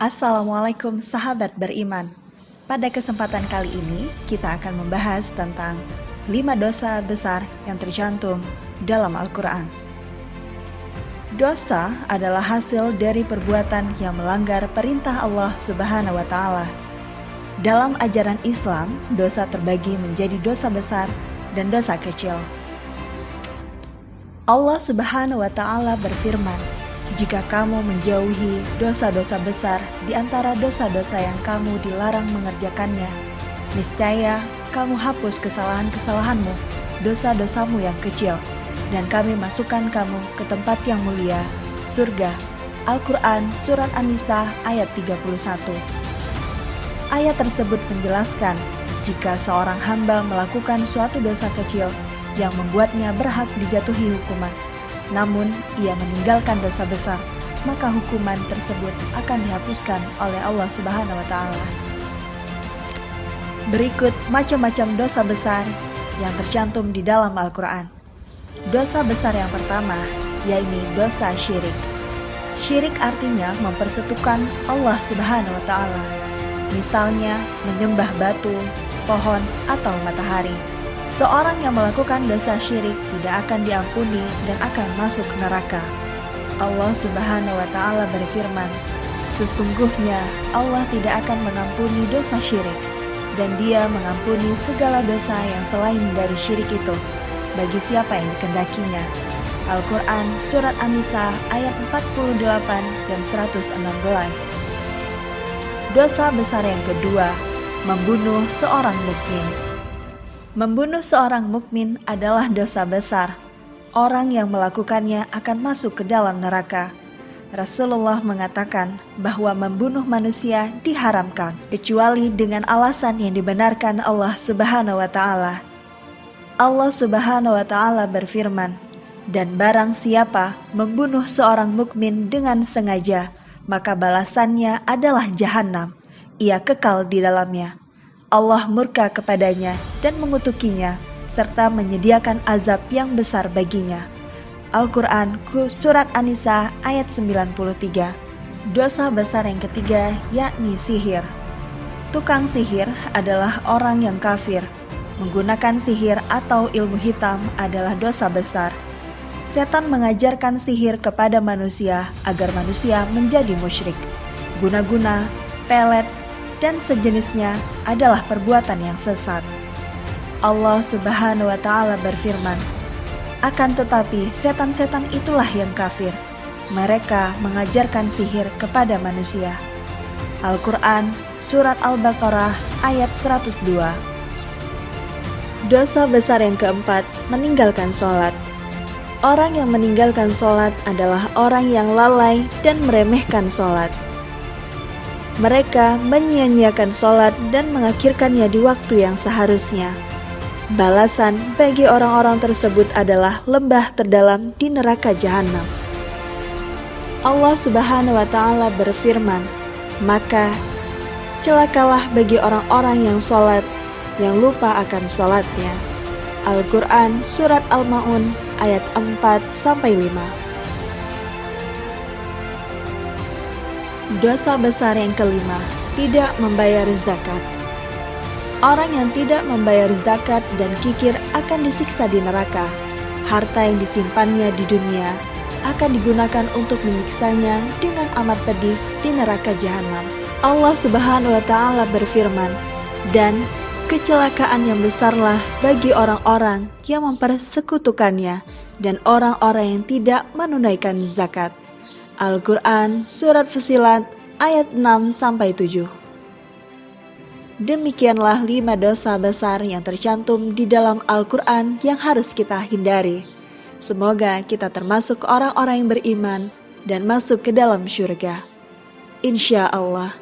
Assalamualaikum sahabat beriman. Pada kesempatan kali ini kita akan membahas tentang 5 dosa besar yang tercantum dalam Al-Quran. Dosa adalah hasil dari perbuatan yang melanggar perintah Allah Subhanahu wa Ta'ala. Dalam ajaran Islam, dosa terbagi menjadi dosa besar dan dosa kecil. Allah Subhanahu wa Ta'ala berfirman, "Jika kamu menjauhi dosa-dosa besar di antara dosa-dosa yang kamu dilarang mengerjakannya, niscaya kamu hapus kesalahan-kesalahanmu, dosa-dosamu yang kecil, dan kami masukkan kamu ke tempat yang mulia, surga." Al-Quran Surat An-Nisa ayat 31. Ayat tersebut menjelaskan, jika seorang hamba melakukan suatu dosa kecil yang membuatnya berhak dijatuhi hukuman, namun ia meninggalkan dosa besar, maka hukuman tersebut akan dihapuskan oleh Allah Subhanahu wa Ta'ala. Berikut macam-macam dosa besar yang tercantum di dalam Al-Quran. Dosa besar yang pertama, yaitu dosa syirik. Syirik artinya mempersekutukan Allah Subhanahu wa Ta'ala. Misalnya menyembah batu, pohon, atau matahari. Seorang yang melakukan dosa syirik tidak akan diampuni dan akan masuk neraka. Allah Subhanahu wa Ta'ala berfirman, "Sesungguhnya Allah tidak akan mengampuni dosa syirik, dan Dia mengampuni segala dosa yang selain dari syirik itu bagi siapa yang dikehendakinya." Al-Quran Surat An-Nisa ayat 48 dan 116. Dosa besar yang kedua, membunuh seorang mukmin. Membunuh seorang mukmin adalah dosa besar. Orang yang melakukannya akan masuk ke dalam neraka. Rasulullah mengatakan bahwa membunuh manusia diharamkan, kecuali dengan alasan yang dibenarkan Allah Subhanahu wa Ta'ala. Allah Subhanahu wa Ta'ala berfirman, "Dan barang siapa membunuh seorang mukmin dengan sengaja, maka balasannya adalah jahanam. Ia kekal di dalamnya. Allah murka kepadanya dan mengutukinya, serta menyediakan azab yang besar baginya." Al-Quran Surat An-Nisa ayat 93. Dosa besar yang ketiga yakni sihir. Tukang sihir adalah orang yang kafir. Menggunakan sihir atau ilmu hitam adalah dosa besar. Setan mengajarkan sihir kepada manusia agar manusia menjadi musyrik. Guna-guna, pelet, dan sejenisnya adalah perbuatan yang sesat. Allah Subhanahu wa Ta'ala berfirman, "Akan tetapi setan-setan itulah yang kafir. Mereka mengajarkan sihir kepada manusia." Al-Quran Surat Al-Baqarah ayat 102. Dosa besar yang keempat, meninggalkan sholat. Orang yang meninggalkan sholat adalah orang yang lalai dan meremehkan sholat. Mereka menyia-nyiakan sholat dan mengakhirkannya di waktu yang seharusnya. Balasan bagi orang-orang tersebut adalah lembah terdalam di neraka jahanam. Allah Subhanahu wa Ta'ala berfirman, "Maka celakalah bagi orang-orang yang sholat, yang lupa akan sholatnya." Al-Quran Surat Al-Ma'un ayat 4-5. Dosa besar yang kelima, tidak membayar zakat. Orang yang tidak membayar zakat dan kikir akan disiksa di neraka. Harta yang disimpannya di dunia akan digunakan untuk menyiksanya dengan amat pedih di neraka jahanam. Allah Subhanahu wa Ta'ala berfirman, "Dan kecelakaan yang besarlah bagi orang-orang yang mempersekutukannya dan orang-orang yang tidak menunaikan zakat." Al-Quran Surat Fussilat ayat 6-7. Demikianlah 5 dosa besar yang tercantum di dalam Al-Quran yang harus kita hindari. Semoga kita termasuk orang-orang yang beriman dan masuk ke dalam syurga. Insya Allah.